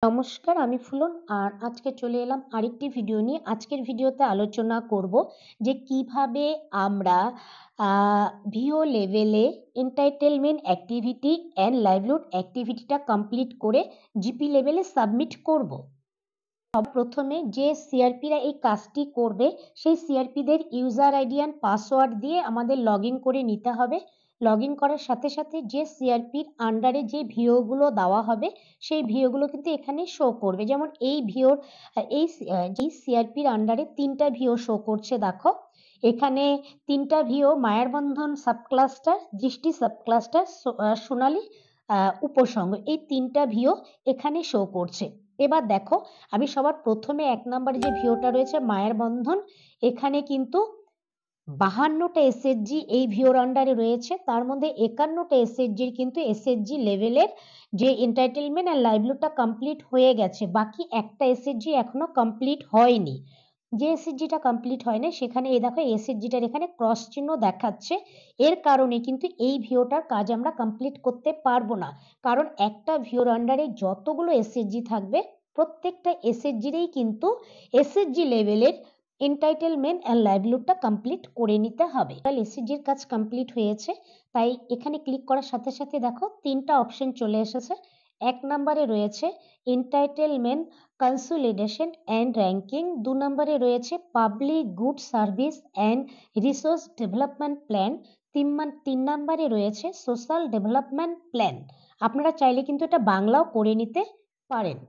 নমস্কার, আমি ফুলন। আর আজকে চলে এলাম আরেকটি ভিডিও নিয়ে। আজকের ভিডিওতে আলোচনা করব যে কিভাবে আমরা ভিও লেভেলে এন্টাইটেলমেন্ট অ্যাক্টিভিটি অ্যান্ড লাইভলিহুড অ্যাক্টিভিটিটা কমপ্লিট করে জিপি লেভেলে সাবমিট করব। প্রথমে যে সিআরপিরা এই কাজটি করবে সেই সিআরপিদের ইউজার আইডি অ্যান্ড পাসওয়ার্ড দিয়ে আমাদের লগ ইন করে নিতে হবে। লগ ইন করার সাথে সাথে যে সিআরপির আন্ডারে যে ভিওগুলো দেওয়া হবে সেই ভিওগুলো কিন্তু এখানে শো করবে। যেমন এই ভিওর যেই সিআরপির আন্ডারে 3টা ভিও শো করছে, দেখো এখানে 3টা ভিও মায়ারবন্ধন সাবক্লাস্টার, দৃষ্টি সাবক্লাস্টার, সোনালী উপসংঘ, এই 3টা ভিও এখানে শো করছে। এবার দেখো, আমি সবার প্রথমে 1 নম্বরে যে ভিওটা রয়েছে মায়ের বন্ধন, এখানে কিন্তু 52টা এসএসজি এই ভিওর আন্ডারে রয়েছে। তার মধ্যে 51টা এসএসজির কিন্তু এসএসজি লেভেলের যে এন্টাইটেলমেন্ট আর লাইভলিহুডটা কমপ্লিট হয়ে গেছে, বাকি একটা এসএসজি এখনো কমপ্লিট হয়নি। যে এসএসজিটা কমপ্লিট হয় না সেখানে এই দেখো এসএসজিটার এখানে ক্রস চিহ্ন দেখাচ্ছে। এর কারণে কিন্তু এই ভিওটার কাজ আমরা কমপ্লিট করতে পারবো না, কারণ একটা ভিওর আন্ডারে যতগুলো এসএসজি থাকবে প্রত্যেকটা এসএসজিরই কিন্তু এসএসজি লেভেলের এন্টাইটেলমেন্ট অ্যান্ড লাইভলিহুডটা কমপ্লিট করে নিতে হবে। এসএসজির কাজ কমপ্লিট হয়েছে, তাই এখানে ক্লিক করার সাথে সাথে দেখো 3টা অপশন চলে এসেছে। 1 নম্বরে রয়েছে এন্টাইটেলমেন্ট কনসলিডেশন অ্যান্ড র্যাঙ্কিং, 2 নম্বরে রয়েছে public good service and resource development plan, 3 নম্বরে রয়েছে সোশ্যাল ডেভেলপমেন্ট প্ল্যান। আপনারা চাইলে কিন্তু এটা বাংলাও করে নিতে পারেন।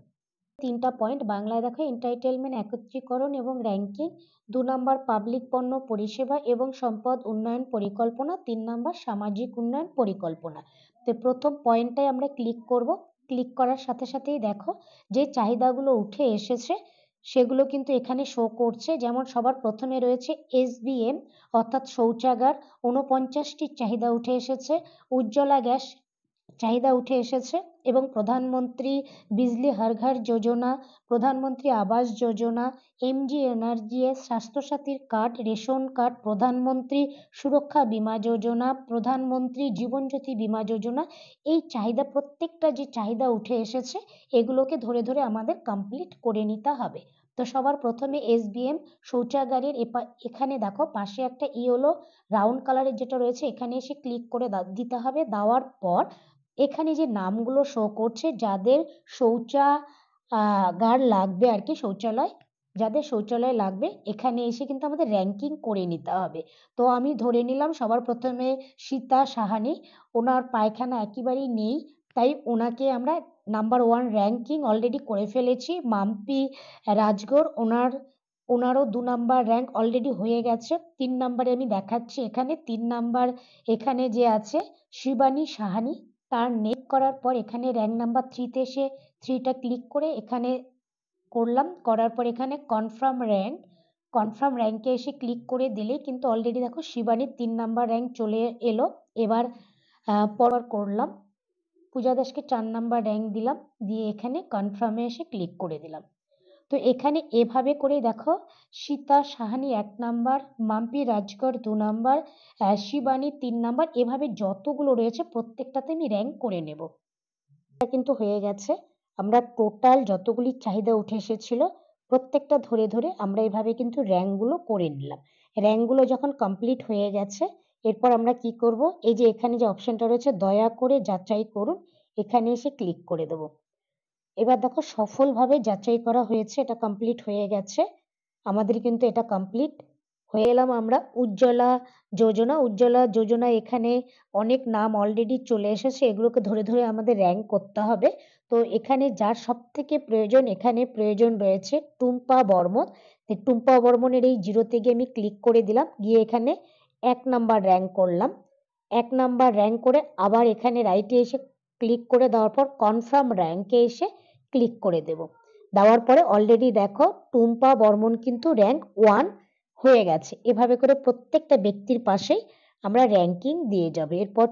3টা পয়েন্ট বাংলায় দেখো এন্টাইটেলমেন্ট একত্রীকরণ এবং র্যাঙ্কিং, 2 নম্বর পাবলিক পণ্য পরিষেবা এবং সম্পদ উন্নয়ন পরিকল্পনা, 3 নম্বর সামাজিক উন্নয়ন পরিকল্পনা। তো প্রথম পয়েন্টটাই আমরা ক্লিক করব। ক্লিক করার সাথে সাথেই দেখো যে চাহিদাগুলো উঠে এসেছে সেগুলো কিন্তু এখানে শো করছে। যেমন সবার প্রথমে রয়েছে এসবিএম অর্থাৎ শৌচাগার, 49টির চাহিদা উঠে এসেছে। উজ্জ্বলা গ্যাস চাহিদা উঠে এসেছে এবং প্রধানমন্ত্রী বিজলি হর ঘর যোজনা, প্রধানমন্ত্রী আবাস যোজনা, এমজি এনআরজিএস, স্বাস্থ্যসাথীর কার্ড, রেশন কার্ড, প্রধানমন্ত্রী সুরক্ষা বীমা যোজনা, প্রধানমন্ত্রী জীবন জ্যোতি বীমা যোজনা, এই চাহিদা প্রত্যেকটা যে চাহিদা উঠে এসেছে এগুলোকে ধরে ধরে আমাদের কমপ্লিট করে নিতে হবে। তো সবার প্রথমে এসবিএম শৌচাগারের এখানে দেখো পাশে একটা ইয়েলো রাউন্ড কালারের যেটা রয়েছে এখানে এসে ক্লিক করে দিতে হবে। দেওয়ার পর এখানে যে নামগুলো শো করছে যাদের শৌচাগার লাগবে আর কি, শৌচালয় যাদের শৌচালয় লাগবে এখানে এসে কিন্তু আমাদের র্যাঙ্কিং করে নিতে হবে। তো আমি ধরে নিলাম সবার প্রথমে সীতা সাহানি, ওনার পায়খানা একেবারেই নেই, তাই ওনাকে আমরা নাম্বার 1 র্যাঙ্কিং অলরেডি করে ফেলেছি। মাম্পি রাজগড়, ওনারও 2 নাম্বার র্যাঙ্ক অলরেডি হয়ে গেছে। 3 নাম্বারে আমি দেখাচ্ছি এখানে 3 নাম্বার এখানে যে আছে শিবানী সাহানি, তার নেক করার পর এখানে র্যাঙ্ক নাম্বার 3 তে এসে 3টা ক্লিক করে এখানে করলাম। করার পর এখানে কনফার্ম র্যাঙ্কে এসে ক্লিক করে দিলেই কিন্তু অলরেডি দেখো শিবানীর 3 নাম্বার র্যাঙ্ক চলে এলো। এবার পর করলাম, পূজা দাসকে 4 নাম্বার র্যাঙ্ক দিলাম, দিয়ে এখানে কনফার্মে এসে ক্লিক করে দিলাম। তো এখানে এভাবে করে দেখো Sita Sahani 1 number, Mampi Rajgarh 2 number, Shivani 3 number, এভাবে যতগুলো রয়েছে প্রত্যেকটাতে আমি র্যাঙ্ক করে নেব। এটা কিন্তু হয়ে গেছে। আমরা টোটাল যতগুলি চাহিদা উঠে এসেছিল প্রত্যেকটা ধরে ধরে আমরা এভাবে কিন্তু র্যাঙ্কগুলো করে নিলাম। র্যাঙ্কগুলো যখন কমপ্লিট হয়ে গেছে এরপর আমরা কি করব, এই যে এখানে যে অপশনটা রয়েছে দয়া করে যাচাই করুন, এখানে এসে ক্লিক করে দেব। এবার দেখো সফলভাবে যাচাই করা হয়েছে, এটা কমপ্লিট হয়ে গেছে। আমাদের কিন্তু এটা কমপ্লিট হয়ে এলাম আমরা উজ্জ্বলা যোজনা এখানে অনেক নাম অলরেডি চলে এসেছে, এগুলোকে ধরে ধরে আমাদের র্যাঙ্ক করতে হবে। তো এখানে যার সব থেকে প্রয়োজন, এখানে প্রয়োজন রয়েছে টুম্পা বর্মন। টুম্পা বর্মনের এই জিরোতে গিয়ে আমি ক্লিক করে দিলাম, গিয়ে এখানে 1 নাম্বার র্যাঙ্ক করলাম। 1 নাম্বার র্যাঙ্ক করে আবার এখানে রাইটে এসে ক্লিক করে দেওয়ার পর কনফার্ম র্যাঙ্কে এসে ক্লিক করে দেব। দেওয়ার পরে অলরেডি দেখো টুম্পা বর্মন কিন্তু র্যাঙ্ক 1 হয়ে গেছে। এভাবে করে প্রত্যেকটা ব্যক্তির পাশেই আমরা র্যাঙ্কিং দিয়ে যাব। এরপর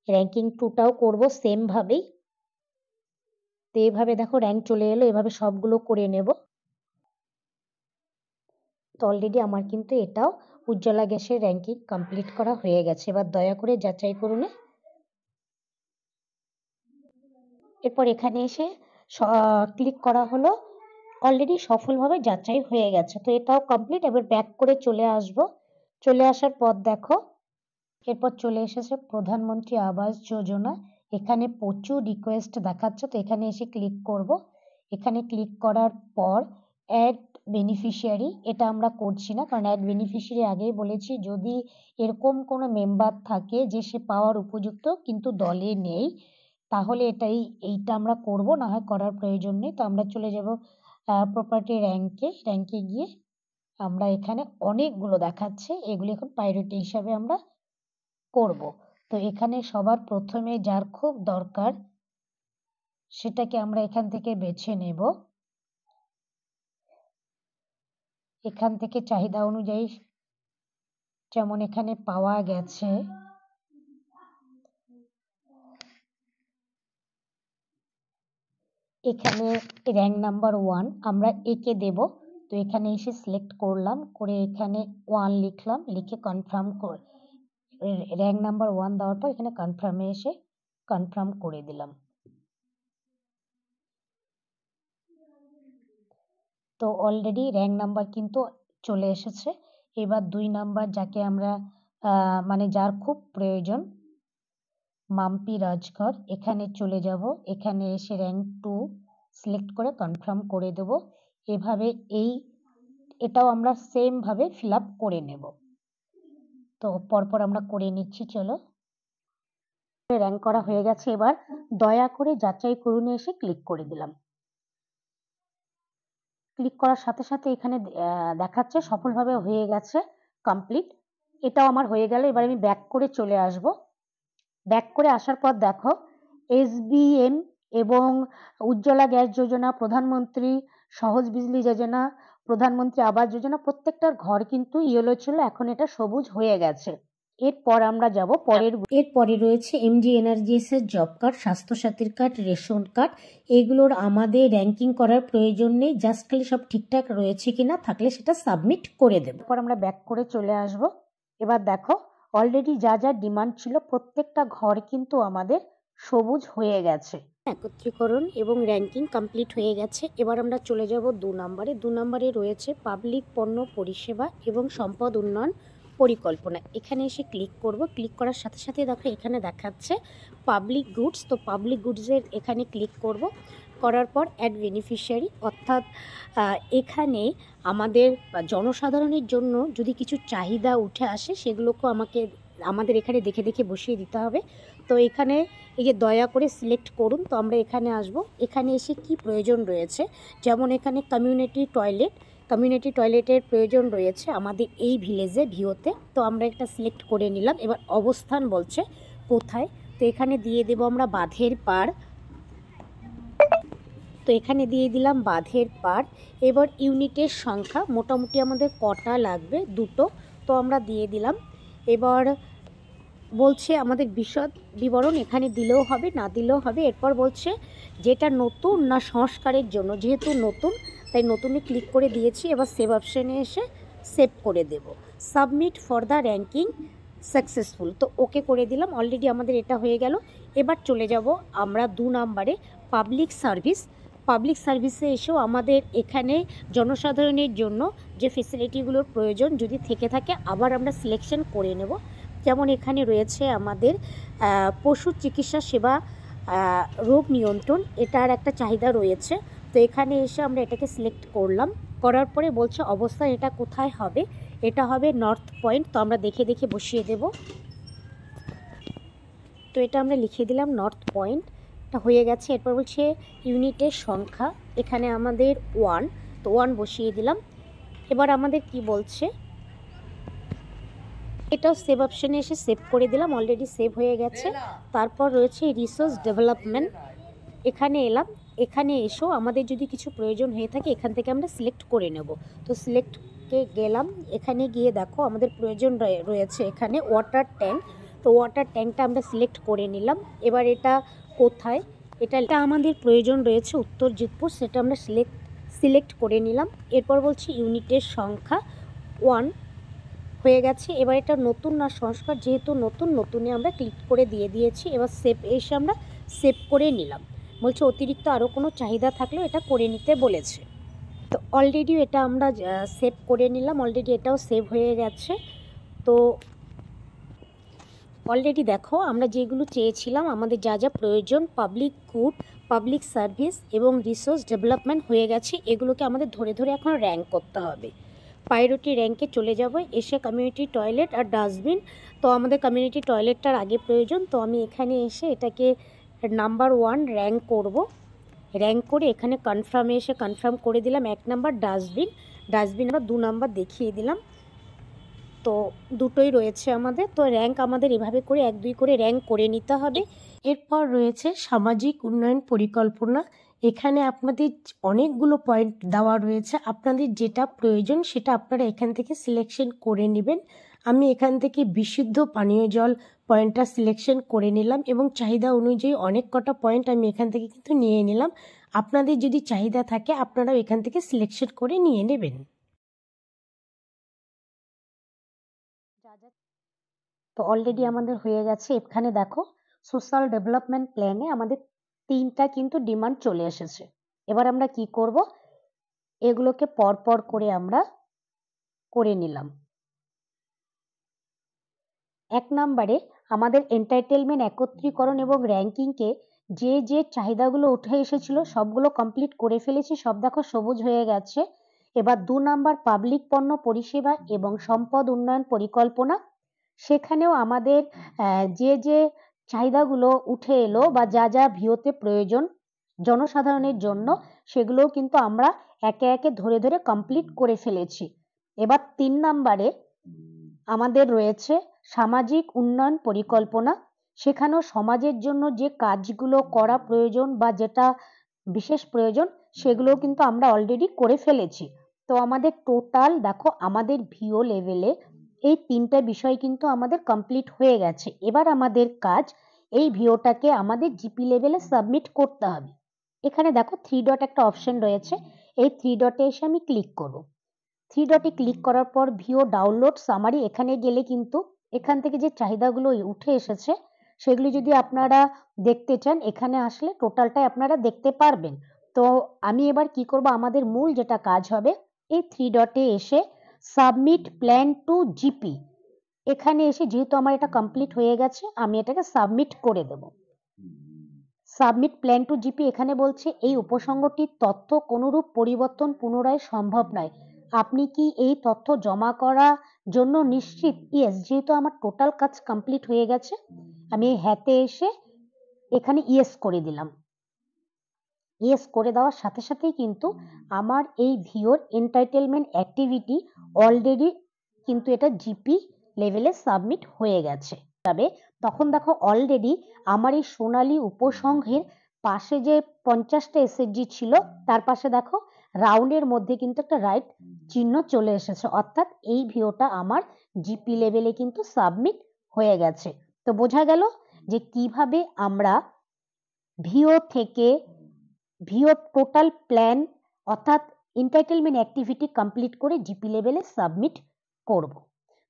র্যাঙ্কিং 2টাও করব সেম ভাবেই। তো এভাবে দেখো র্যাঙ্ক চলে এলো, এভাবে সবগুলো করে নেব। তো অলরেডি আমার কিন্তু এটাও উজ্জ্বলা গ্যাসের র্যাঙ্কিং কমপ্লিট করা হয়ে গেছে। এবার দয়া করে যাচাই করুন। এরপর এখানে এসে ক্লিক করা হলো, অলরেডি সফলভাবে যাচাই হয়ে গেছে। তো এটাও কমপ্লিট। এবার ব্যাক করে চলে আসব। চলে আসার পর দেখো এরপর চলে এসেছে প্রধানমন্ত্রী আবাস যোজনা। এখানে প্রচুর রিকোয়েস্ট দেখাচ্ছে, তো এখানে এসে ক্লিক করব। এখানে ক্লিক করার পর অ্যাড বেনিফিশিয়ারি, এটা আমরা করছি না, কারণ অ্যাড বেনিফিশিয়ারি আগেই বলেছি যদি এরকম কোনো মেম্বার থাকে যে সে পাওয়ার উপযুক্ত কিন্তু দলে নেই, তাহলে এইটা আমরা করব, না হয় করার প্রয়োজন নেই। তো আমরা চলে যাব প্রপার্টি র্যাঙ্কে গিয়ে আমরা এখানে অনেকগুলো দেখাচ্ছে, এগুলি এখন প্রায়োরিটি হিসাবে আমরা করব। তো এখানে সবার প্রথমে যার খুব দরকার সেটাকে আমরা এখান থেকে বেছে নেব। এখান থেকে চাহিদা অনুযায়ী যেমন এখানে পাওয়া গেছে, এখানে র্যাঙ্ক নাম্বার 1 আমরা একে দেব। তো এখানে এসে সিলেক্ট করলাম, করে এখানে 1 লিখলাম, লিখে কনফার্ম করে র্যাঙ্ক নাম্বার 1 দেওয়ার পর এখানে কনফার্মে এসে কনফার্ম করে দিলাম। তো অলরেডি র্যাঙ্ক নাম্বার কিন্তু চলে এসেছে। এবার 2 নাম্বার যাকে আমরা মানে যার খুব প্রয়োজন, মাম্পি রাজঘর, এখানে চলে যাব। এখানে এসে র্যাঙ্ক 2 সিলেক্ট করে কনফার্ম করে দেব। এভাবে এটাও আমরা সেম ভাবে ফিল আপ করে নেব। তো পরপর আমরা করে নিচ্ছি, চলো। র্যাঙ্ক করা হয়ে গেছে, এবার দয়া করে যাচাই করুন এসে ক্লিক করে দিলাম। ক্লিক করার সাথে সাথে এখানে দেখাচ্ছে সফলভাবে হয়ে গেছে, কমপ্লিট। এটাও আমার হয়ে গেল। এবার আমি ব্যাক করে চলে আসব। ব্যাক করে আসার পর দেখো SBM এবং উজ্জ্বলা গ্যাস যোজনা, প্রধানমন্ত্রী সহজ বিজলি যোজনা, প্রধানমন্ত্রী আবাস যোজনা, প্রত্যেকটার ঘর কিন্তু ইয়েলো ছিল, এখন এটা সবুজ হয়ে গেছে। এরপর আমরা যাব এরপরে রয়েছে MG এনার্জিস এর জব কার্ড, স্বাস্থ্যসাথীর কার্ড, রেশন কার্ড। এগুলোর আমাদের র্যাঙ্কিং করার প্রয়োজন নেই, জাস্ট খালি সব ঠিকঠাক রয়েছে কিনা, থাকলে সেটা সাবমিট করে দেব। এরপর আমরা ব্যাক করে চলে আসব। এবার দেখো অলরেডি যা যা ডিমান্ড ছিল প্রত্যেকটা ঘর কিন্তু আমাদের সবুজ হয়ে গেছে। একত্রীকরণ এবং র্যাঙ্কিং কমপ্লিট হয়ে গেছে। এবার আমরা চলে যাব 2 নম্বরে। 2 নম্বরে রয়েছে পাবলিক পণ্য পরিষেবা এবং সম্পদ উন্নয়ন পরিকল্পনা। এখানে এসে ক্লিক করব। ক্লিক করার সাথে সাথে দেখো এখানে দেখাচ্ছে পাবলিক গুডস। তো পাবলিক গুডসের এখানে ক্লিক করব। করার পর অ্যাড বেনিফিশিয়ারি, অর্থাৎ এখানে আমাদের জনসাধারণের জন্য যদি কিছু চাহিদা উঠে আসে সেগুলোকেও আমাদের এখানে দেখে দেখে বসিয়ে দিতে হবে। তো এখানে এই যে দয়া করে সিলেক্ট করুন। তো আমরা এখানে আসব। এখানে এসে কি প্রয়োজন রয়েছে, যেমন এখানে কমিউনিটি টয়লেটের প্রয়োজন রয়েছে আমাদের এই ভিলেজে ভিওতে। তো আমরা একটা সিলেক্ট করে নিলাম। এবার অবস্থান বলছে কোথায়, তো এখানে দিয়ে দেব আমরা বাঁধের পাড়। তো এখানে দিয়ে দিলাম বাঁধের পাড়। এবার ইউনিটের সংখ্যা মোটামুটি আমাদের কটা লাগবে, 2টো, তো আমরা দিয়ে দিলাম। এবার বলছে আমাদের বিশদ বিবরণ এখানে দিলেও হবে, না দিলেও হবে। এরপর বলছে যেটা নতুন না সংস্কারের জন্য, যেহেতু নতুন তাই নতুনে ক্লিক করে দিয়েছি। এবার সেভ অপশানে এসে সেভ করে দেব। Submit for the ranking successful, তো ওকে করে দিলাম। অলরেডি আমাদের এটা হয়ে গেল। এবার চলে যাব আমরা 2 নম্বরে পাবলিক সার্ভিসে এসেও আমাদের এখানে জনসাধারণের জন্য যে ফেসিলিটিগুলোর প্রয়োজন যদি থেকে থাকে আবার আমরা সিলেকশন করে নেব। যেমন এখানে রয়েছে আমাদের পশু চিকিৎসা সেবা, রোগ নিয়ন্ত্রণ, এটার একটা চাহিদা রয়েছে। তো এখানে এসে আমরা এটাকে সিলেক্ট করলাম। করার পরে বলছে অবস্থান এটা কোথায় হবে, এটা হবে নর্থ পয়েন্ট। তো আমরা দেখে দেখে বসিয়ে দেব। তো এটা আমরা লিখে দিলাম নর্থ পয়েন্ট, এটা হয়ে গেছে। এরপর বলছে ইউনিটের সংখ্যা, এখানে আমাদের 1, তো 1 বসিয়ে দিলাম। এবার আমাদের কি বলছে, এটাও সেভ অপশানে এসে সেভ করে দিলাম। অলরেডি সেভ হয়ে গেছে। তারপর রয়েছে রিসোর্স ডেভেলপমেন্ট, এখানে এলাম। এখানে এসেও আমাদের যদি কিছু প্রয়োজন হয়ে থাকে এখান থেকে আমরা সিলেক্ট করে নেব। তো সিলেক্টকে গেলাম। এখানে গিয়ে দেখো আমাদের প্রয়োজন রয়েছে এখানে ওয়াটার ট্যাঙ্ক। তো ওয়াটার ট্যাঙ্কটা আমরা সিলেক্ট করে নিলাম। এবার এটা কোথায়, এটা আমাদের প্রয়োজন রয়েছে উত্তর জিতপুর, সেটা আমরা সিলেক্ট করে নিলাম। এরপর বলছি ইউনিটের সংখ্যা 1 হয়ে গেছে। এবার এটা নতুন না সংস্কার, যেহেতু নতুনে আমরা ক্লিক করে দিয়ে দিয়েছি। এবার সেভ এসে আমরা সেভ করে নিলাম। বলছে অতিরিক্ত আরও কোনো চাহিদা থাকলেও এটা করে নিতে বলেছে। তো অলরেডি এটা আমরা সেভ করে নিলাম, অলরেডি এটাও সেভ হয়ে গেছে। তো অলরেডি দেখো আমরা যেগুলো চেয়েছিলাম, আমাদের যা যা প্রয়োজন, পাবলিক গুড, পাবলিক সার্ভিস এবং রিসোর্স ডেভেলপমেন্ট হয়ে গেছে। এগুলোকে আমাদের ধরে ধরে এখন র্যাঙ্ক করতে হবে। প্রায়োরিটি র্যাঙ্কে চলে যাব, এসে কমিউনিটি টয়লেট আর ডাস্টবিন। তো আমাদের কমিউনিটি টয়লেটটার আগে প্রয়োজন, তো আমি এখানে এসে এটাকে নাম্বার 1 র্যাঙ্ক করব। র্যাঙ্ক করে এখানে কনফার্মে এসে কনফার্ম করে দিলাম 1 নাম্বার ডাস্টবিন। ডাস্টবিন আমরা 2 নাম্বার দেখিয়ে দিলাম। তো দুটোই রয়েছে আমাদের। তো র্যাঙ্ক আমাদের এভাবে করে 1-2 করে র্যাঙ্ক করে নিতে হবে। এরপর রয়েছে সামাজিক উন্নয়ন পরিকল্পনা। এখানে আপনাদের অনেকগুলো পয়েন্ট দেওয়া রয়েছে, আপনাদের যেটা প্রয়োজন সেটা আপনারা এখান থেকে সিলেকশন করে নেবেন। আমি এখান থেকে বিশুদ্ধ পানীয় জল পয়েন্টটা সিলেকশন করে নিলাম এবং চাহিদা অনুযায়ী অনেক কটা পয়েন্ট আমি এখান থেকে কিন্তু নিয়ে নিলাম। আপনাদের যদি চাহিদা থাকে আপনারাও এখান থেকে সিলেকশন করে নিয়ে নেবেন। তো অলরেডি আমাদের হয়ে গেছে। এখানে দেখো সোশ্যাল ডেভেলপমেন্ট প্ল্যানে আমাদের 3টা কিন্তু ডিমান্ড চলে এসেছে। এবার আমরা কি করব, এগুলোকে পরপর করে আমরা করে নিলাম। 1 নম্বরে আমাদের এন্টাইটেলমেন্ট একত্রীকরণ এবং র্যাঙ্কিংকে যে যে চাহিদাগুলো উঠে এসেছিল সবগুলো কমপ্লিট করে ফেলেছি, সব দেখো সবুজ হয়ে গেছে। এবার 2 নাম্বার পাবলিক পণ্য পরিষেবা এবং সম্পদ উন্নয়ন পরিকল্পনা, সেখানেও আমাদের যে যে চাহিদাগুলো উঠে এলো বা যা যা ভিওতে প্রয়োজন জনসাধারণের জন্য, সেগুলোও কিন্তু আমরা একে একে ধরে ধরে কমপ্লিট করে ফেলেছি। এবার 3 নাম্বারে আমাদের রয়েছে সামাজিক উন্নয়ন পরিকল্পনা। সেখানেও সমাজের জন্য যে কাজগুলো করা প্রয়োজন বা যেটা বিশেষ প্রয়োজন সেগুলোও কিন্তু আমরা অলরেডি করে ফেলেছি। তো আমাদের টোটাল দেখো আমাদের ভিও লেভেলে এই 3টে বিষয় কিন্তু আমাদের কমপ্লিট হয়ে গেছে। এবার আমাদের কাজ এই ভিওটাকে আমাদের জিপি লেভেলে সাবমিট করতে হবে। এখানে দেখো 3 ডট একটা অপশন রয়েছে, এই 3 ডটে এসে আমি ক্লিক করব। 3 ডটে ক্লিক করার পর ভিও ডাউনলোড সামারি, এখানে গেলে কিন্তু এখান থেকে যে চাহিদাগুলো উঠে এসেছে সেগুলি যদি আপনারা দেখতে চান এখানে আসলে টোটালটাই আপনারা দেখতে পারবেন। তো আমি এবার কি করব, আমাদের মূল যেটা কাজ হবে এই 3 ডটে এসে সাবমিট প্ল্যান টু জিপি, এখানে এসে যেহেতু আমার এটা কমপ্লিট হয়ে গেছে আমি এটাকে সাবমিট করে দেব। সাবমিট প্ল্যান টু জিপি এখানে বলছে এই উপসংগটির তথ্য কোনরূপ পরিবর্তন পুনরায় সম্ভব নয়, আপনি কি এই তথ্য জমা করার জন্য নিশ্চিত? ইয়েস, যেহেতু আমার টোটাল কাজ কমপ্লিট হয়ে গেছে আমি হ্যাঁতে এসে এখানে ইয়েস করে দিলাম। ইয়েস করে দেওয়ার সাথে সাথেই কিন্তু আমার এই ভিওর এন্টাইটেলমেন্ট অ্যাক্টিভিটি অলরেডি কিন্তু এটা জিপি লেভেলে সাবমিট হয়ে গেছে। তবে তখন দেখো অলরেডি আমার এই সোনালী উপসংঘের পাশে যে 50টা এসএসজি ছিল তার পাশে দেখো রাউন্ডের মধ্যে কিন্তু একটা রাইট চিহ্ন চলে এসেছে, অর্থাৎ এই ভিওটা আমার জিপি লেভেলে কিন্তু সাবমিট হয়ে গেছে। তো বোঝা গেল যে কিভাবে আমরা ভিও থেকে ভিও টোটাল প্ল্যান অর্থাৎ এন্টাইটেলমেন্ট অ্যাক্টিভিটি কমপ্লিট করে জিপি লেভেলে সাবমিট করব।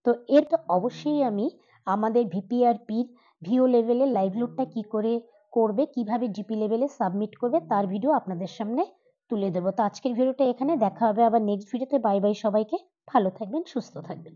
তো এর তো অবশ্যই আমি আমাদের ভিপিআরপির ভিও লেভেলে লাইভলিহুডটা কি করে করবে, কিভাবে জিপি লেভেলে সাবমিট করবে তার ভিডিও আপনাদের সামনে তুলে দেবো। তো আজকের ভিডিওটা এখানে, দেখা হবে আবার নেক্সট ভিডিওতে। বাই বাই সবাইকে, ভালো থাকবেন, সুস্থ থাকবেন।